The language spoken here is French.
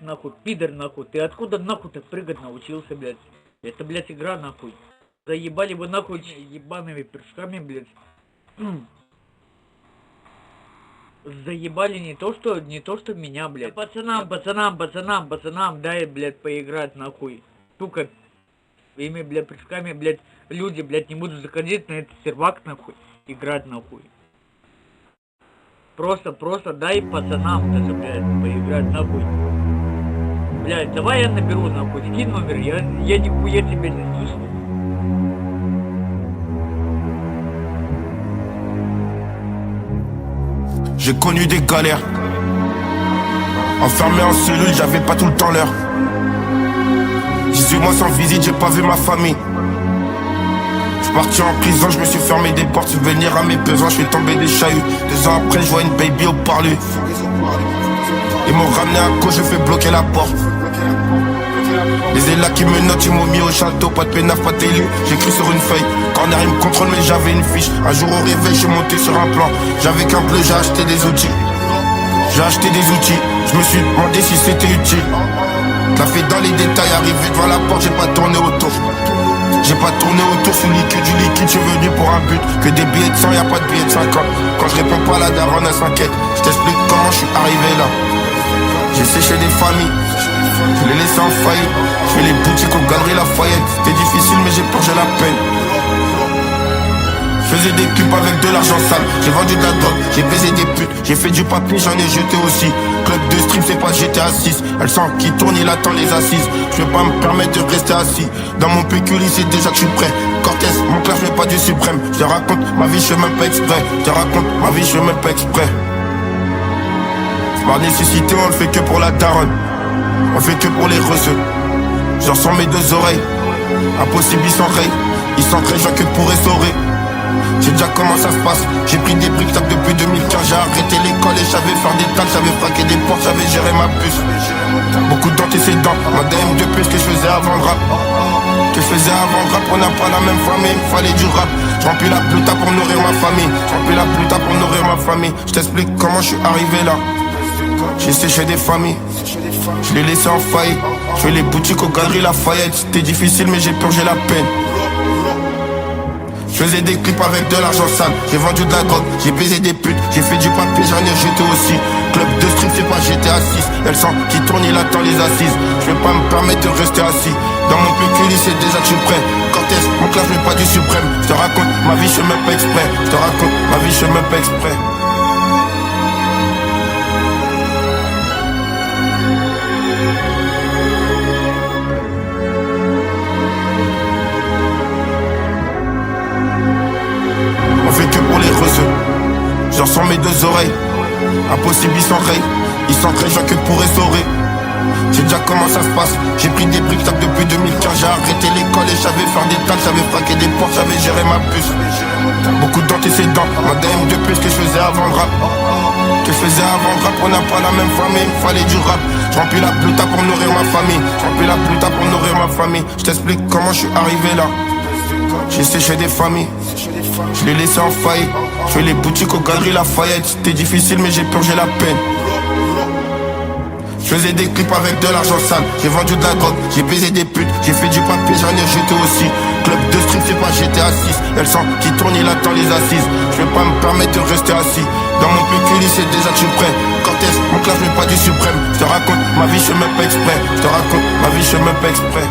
нахуй, пидор, нахуй. Ты откуда нахуй так прыгать научился, блядь? Это, блядь, игра, нахуй. Заебали вы нахуй ебаными прыжками, блядь. Заебали не то что меня, блядь. Да пацанам, дай, блядь, поиграть, нахуй. Сука, ими, блядь, прыжками, блядь, люди, блядь, не будут заходить на этот сервак, нахуй, играть, нахуй. Просто дай пацанам даже, блядь, поиграть, нахуй. Блядь, давай я наберу, нахуй, скинь номер, я нихуя тебя не слышу. J'ai connu des galères. Enfermé en cellule, j'avais pas tout le temps l'heure. 18 mois sans visite, j'ai pas vu ma famille. J'suis parti en prison, je me suis fermé des portes. Subvenir à mes besoins, je suis tombé des chahuts. 2 ans après, je vois une baby au parlu. Ils m'ont ramené à cause, je fais bloquer la porte. Les élats qui me notent, ils m'ont mis au château. Pas de pénaf, pas d'élu, j'écris sur une feuille. Corner, ils me contrôlent, mais j'avais une fiche. Un jour au réveil, je suis monté sur un plan. J'avais qu'un bleu, j'ai acheté des outils. J'ai acheté des outils, je me suis demandé si c'était utile. T'as fait dans les détails, arrivé devant la porte, j'ai pas tourné autour. J'ai pas tourné autour, sous liquide, du liquide, je suis venu pour un but. Que des billets de 100, y'a pas de billets de 50. Quand je réponds pas, la daronne elle s'inquiète. Je t'explique comment je suis arrivé là. J'ai séché des familles, je les laissé en faillite. Je fais les boutiques aux galeries Lafayette. C'était difficile mais j'ai purgé la peine. Je faisais des clips avec de l'argent sale. J'ai vendu de la drogue, j'ai baisé des putes. J'ai fait du papier, j'en ai jeté aussi. Club de stream, c'est pas GTA 6. Elle sent qui tourne, il attend les assises. Je vais pas me permettre de rester assis. Dans mon pécule, c'est déjà que je suis prêt. Cortez, mon clash, mais pas du suprême. Je te raconte ma vie, je fais même pas exprès. Je te raconte ma vie, je fais même pas exprès. Par nécessité, on le fait que pour la daronne. On le fait que pour les reçeux. J'en sens mes 2 oreilles. Impossible, ils s'enrayent. Ils s'entraînent, je vois que pour essorer. J'ai déjà comment ça se passe. J'ai pris des briques tac depuis 2015. J'ai arrêté l'école et j'avais faire des tacs. J'avais fraqué des portes, j'avais géré ma puce. Beaucoup d'antécédents. Ma DM de plus que je faisais avant le rap. Que je faisais avant le rap, on n'a pas la même famille. Il me fallait du rap. Je remplis la pluta pour nourrir ma famille. Je remplis la pluta pour nourrir ma famille. Je t'explique comment je suis arrivé là. J'ai séché des familles, je les laissé en faillite. Je fais les boutiques aux galeries Lafayette. C'était difficile mais j'ai purgé la peine. Je faisais des clips avec de l'argent sale. J'ai vendu de la drogue, j'ai baisé des putes. J'ai fait du papier, j'en ai jeté aussi. Club de stream, c'est pas GTA 6. Elle sent qui tourne, il attend les assises. Je vais pas me permettre de rester assis. Dans mon pécule, c'est déjà que je suis prêt. Quand est-ce mon clash, mais pas du suprême. Je te raconte ma vie, je fais même pas exprès. Je te raconte ma vie, je fais même pas exprès. J'en sens mes 2 oreilles. Impossible, ils s'enrayent. Ils s'entraînent, je vois que pour essorer. J'ai déjà comment ça se passe. J'ai pris des briques tac depuis 2015. J'ai arrêté l'école et j'avais faire des tacs. J'avais fraqué des portes, j'avais géré ma puce. Beaucoup d'antécédents. Ma DM de plus que je faisais avant le rap. Que je faisais avant le rap, on n'a pas la même famille. Il me fallait du rap. Je remplis la pluta pour nourrir ma famille. Je remplis la pluta pour nourrir ma famille. Je t'explique comment je suis arrivé là. J'ai séché des familles, je les laissé en faillite. Je fais les boutiques aux galeries Lafayette. C'était difficile mais j'ai purgé la peine. Je faisais des clips avec de l'argent sale. J'ai vendu de la drogue, j'ai baisé des putes. J'ai fait du papier, j'en ai jeté aussi. Club de stream, c'est pas GTA 6. Elle sent qui tourne, il attend les assises. Je vais pas me permettre de rester assis. Dans mon pécule, c'est déjà que je suis prêt. Quand est-ce mon clash, mais pas du suprême. Je te raconte ma vie, je fais même pas exprès. Je te raconte ma vie, je fais même pas exprès.